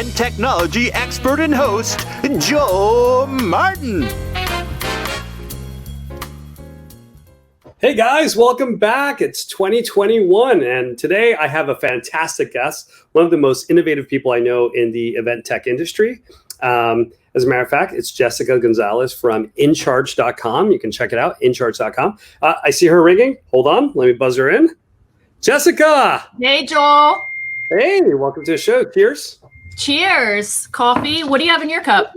event technology expert and host, Joe Martin. Hey guys, welcome back. It's 2021, and today I have a fantastic guest, one of the most innovative people I know in the event tech industry. As a matter of fact, it's Jessica Gonzalez from incharge.com. You can check it out, incharge.com. I see her ringing. Hold on, let me buzz her in. Jessica! Hey, Joel. Hey, welcome to the show. Cheers. Cheers. Coffee. What do you have in your cup?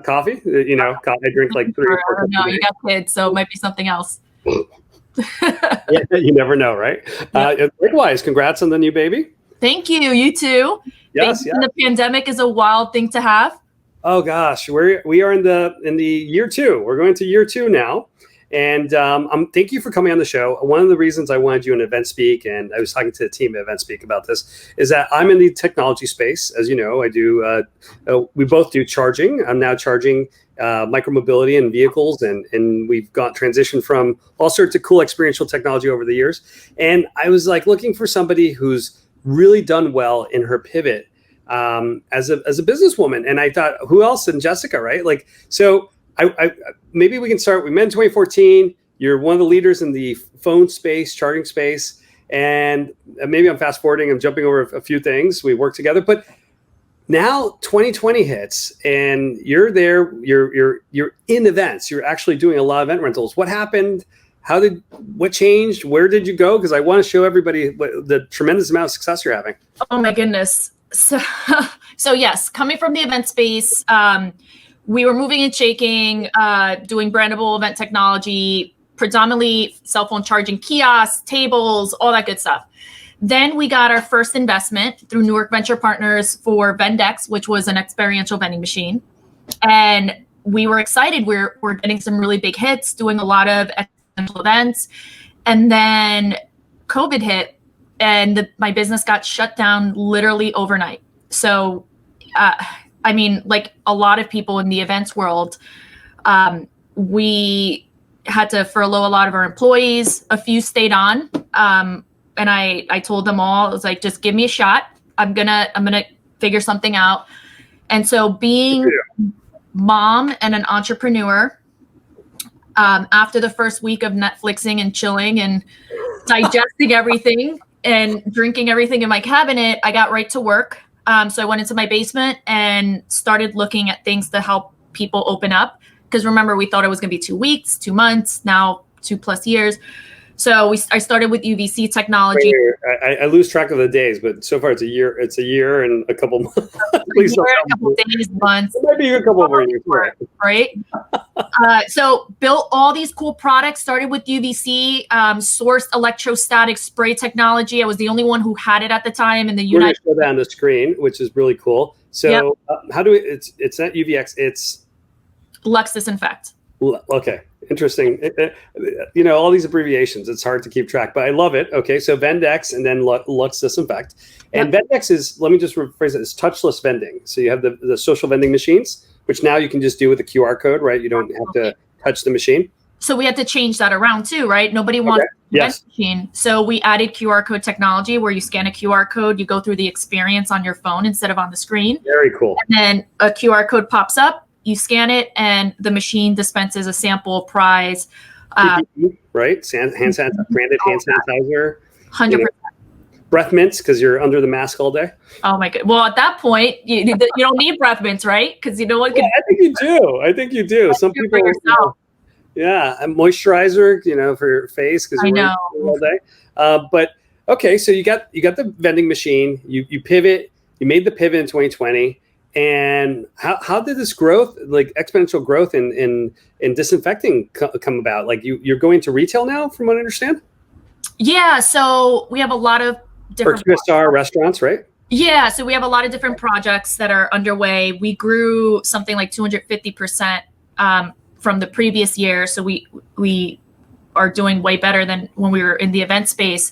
Coffee. You know, I drink like 3 or 4 cups. No, you got kids, so it might be something else. Yeah, you never know, right? Yeah. Likewise, congrats on the new baby. Thank you. You too. Yes, Babies in the pandemic is a wild thing to have. Oh gosh, we are in the year 2. We're going to year 2 now, and thank you for coming on the show. One of the reasons I wanted you in Event Speak, and I was talking to the team at Event Speak about this, is that I'm in the technology space. As you know, I do. We both do charging. I'm now charging micromobility in vehicles, and we've got transitioned from all sorts of cool experiential technology over the years. And I was like looking for somebody who's really done well in her pivot as a businesswoman. And I thought, who else than Jessica, right? Like, so I maybe we can start. We met in 2014. You're one of the leaders in the phone space, charging space. And maybe I'm fast forwarding. I'm jumping over a few things. We work together, but now 2020 hits and you're there, you're in events. You're actually doing a lot of event rentals. What happened? What changed? Where did you go? Because I want to show everybody the tremendous amount of success you're having. Oh my goodness. So yes, coming from the event space, we were moving and shaking, doing brandable event technology, predominantly cell phone charging kiosks, tables, all that good stuff. Then we got our first investment through Newark Venture Partners for Vendex, which was an experiential vending machine. And we were excited. We're getting some really big hits, doing a lot of experiential events. And then COVID hit and my business got shut down literally overnight. So, I mean, like a lot of people in the events world, we had to furlough a lot of our employees. A few stayed on. And I told them all, I was like, just give me a shot. I'm gonna figure something out. And so being mom and an entrepreneur, after the first week of Netflixing and chilling and digesting everything and drinking everything in my cabinet, I got right to work. So I went into my basement and started looking at things to help people open up. Because remember, we thought it was gonna be 2 weeks, 2 months, now 2+ years. So I started with UVC technology. I lose track of the days, but so far it's a year. It's a year and a couple months. Please a couple days, months. It might be a couple more years, right? So built all these cool products. Started with UVC, sourced electrostatic spray technology. I was the only one who had it at the time in the United. United. We're going to show that on the screen, which is really cool. So yep. How do we? It's not UVX. It's Lux Disinfect. Okay. Interesting. You know, all these abbreviations, it's hard to keep track, but I love it. Okay. So Vendex and then Lux Disinfect. And yep. Vendex is, let me just rephrase it, it's touchless vending. So you have the social vending machines, which now you can just do with a QR code, right? You don't have to touch the machine. So we had to change that around too, right? Nobody wants a vending machine. So we added QR code technology where you scan a QR code, you go through the experience on your phone instead of on the screen. Very cool. And then a QR code pops up. You scan it, and the machine dispenses a sample prize. Right? Branded hand sanitizer. 100%. Breath mints, because you're under the mask all day. Oh, my God. Well, at that point, you don't need breath mints, right? Because you know what? I think you do. Some people, and moisturizer, for your face, because you're all day. But, okay, so you got the vending machine. You pivot. You made the pivot in 2020. And how did this growth, like exponential growth in disinfecting come about? Like you're going to retail now, from what I understand? Yeah. So we have a lot of different QSR restaurants, right? Yeah. So we have a lot of different projects that are underway. We grew something like 250% from the previous year. So we are doing way better than when we were in the event space.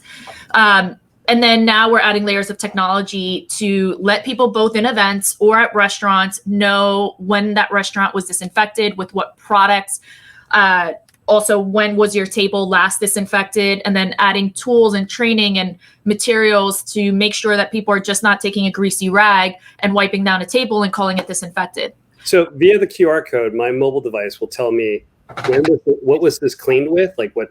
And then now we're adding layers of technology to let people both in events or at restaurants know when that restaurant was disinfected, with what products, also when was your table last disinfected, and then adding tools and training and materials to make sure that people are just not taking a greasy rag and wiping down a table and calling it disinfected. So via the QR code, my mobile device will tell me what was this cleaned with, like what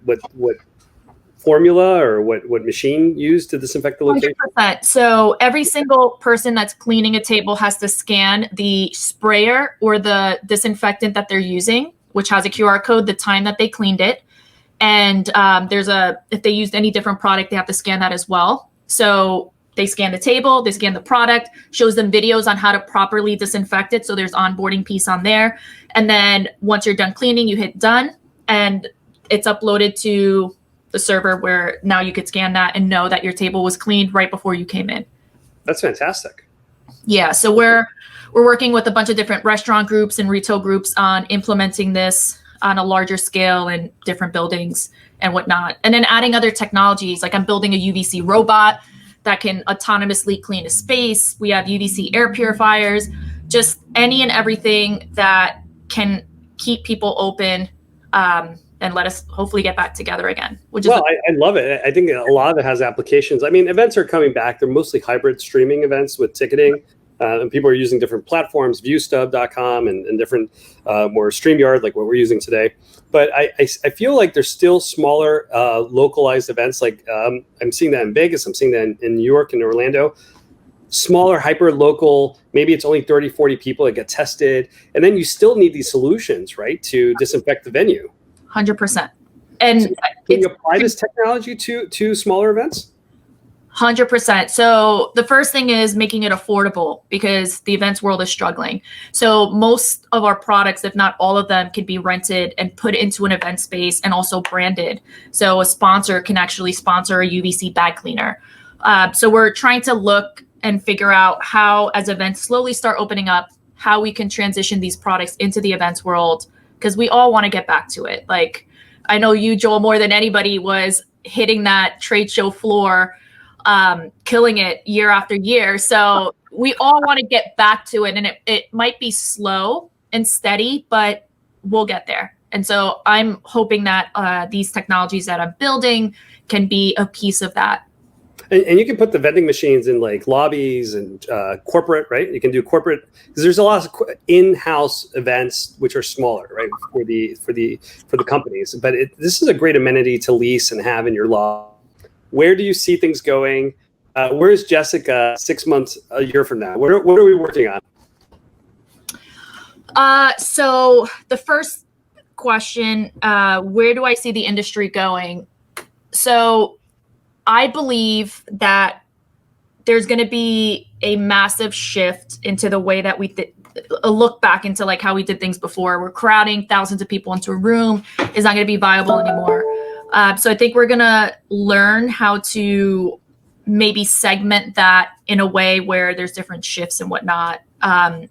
formula or what machine used to disinfect the location? 100%. So every single person that's cleaning a table has to scan the sprayer or the disinfectant that they're using, which has a QR code, the time that they cleaned it. And if they used any different product, they have to scan that as well. So they scan the table, they scan the product, shows them videos on how to properly disinfect it. So there's onboarding piece on there. And then once you're done cleaning, you hit done and it's uploaded to the server where now you could scan that and know that your table was cleaned right before you came in. That's fantastic. Yeah. So we're working with a bunch of different restaurant groups and retail groups on implementing this on a larger scale in different buildings and whatnot. And then adding other technologies, like I'm building a UVC robot that can autonomously clean a space. We have UVC air purifiers, just any and everything that can keep people open and let us hopefully get back together again. I love it. I think a lot of it has applications. I mean, events are coming back. They're mostly hybrid streaming events with ticketing. And people are using different platforms, viewstub.com and different more StreamYard, like what we're using today. But I feel like there's still smaller localized events. Like I'm seeing that in Vegas. I'm seeing that in New York and Orlando. Smaller, hyper local, maybe it's only 30, 40 people that get tested. And then you still need these solutions, right, to disinfect the venue. 100%. And so can you apply this technology to smaller events? 100%. So the first thing is making it affordable because the events world is struggling. So most of our products, if not all of them, can be rented and put into an event space and also branded. So a sponsor can actually sponsor a UVC bag cleaner. So we're trying to look and figure out how, as events slowly start opening up, how we can transition these products into the events world, because we all want to get back to it. Like, I know you, Joel, more than anybody was hitting that trade show floor, killing it year after year. So we all want to get back to it, and it might be slow and steady, but we'll get there. And so I'm hoping that these technologies that I'm building can be a piece of that. And you can put the vending machines in like lobbies and corporate, right? You can do corporate, because there's a lot of in-house events which are smaller, right, for the companies. But this is a great amenity to lease and have in your lobby. Where do you see things going? Where's Jessica 6 months, a year from now? What are we working on? So the first question, where do I see the industry going? So I believe that there's going to be a massive shift into the way that we a look back into like how we did things before. We're crowding thousands of people into a room is not going to be viable anymore. So I think we're going to learn how to maybe segment that in a way where there's different shifts and whatnot.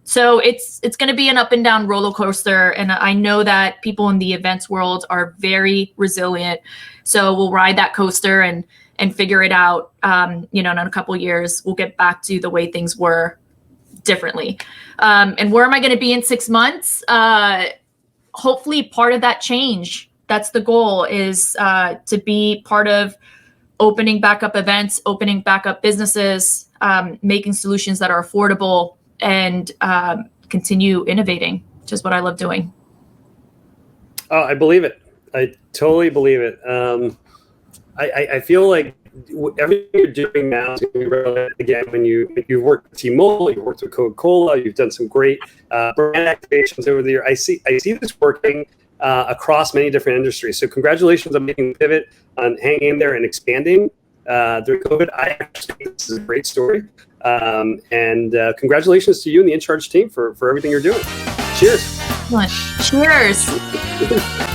So it's going to be an up and down roller coaster. And I know that people in the events world are very resilient. So we'll ride that coaster and figure it out. In a couple of years, we'll get back to the way things were differently. And where am I going to be in 6 months? Hopefully part of that change. That's the goal, is to be part of opening back up events, opening back up businesses, making solutions that are affordable, and continue innovating, which is what I love doing. Oh, I believe it. I totally believe it. I feel like everything you're doing now is going to be relevant again when you've worked with T-Mobile, you've worked with Coca-Cola, you've done some great brand activations over the year. I see this working across many different industries. So congratulations on making the pivot, on hanging in there and expanding through COVID. I actually think this is a great story. And congratulations to you and the In Charge team for everything you're doing. Cheers. Cheers.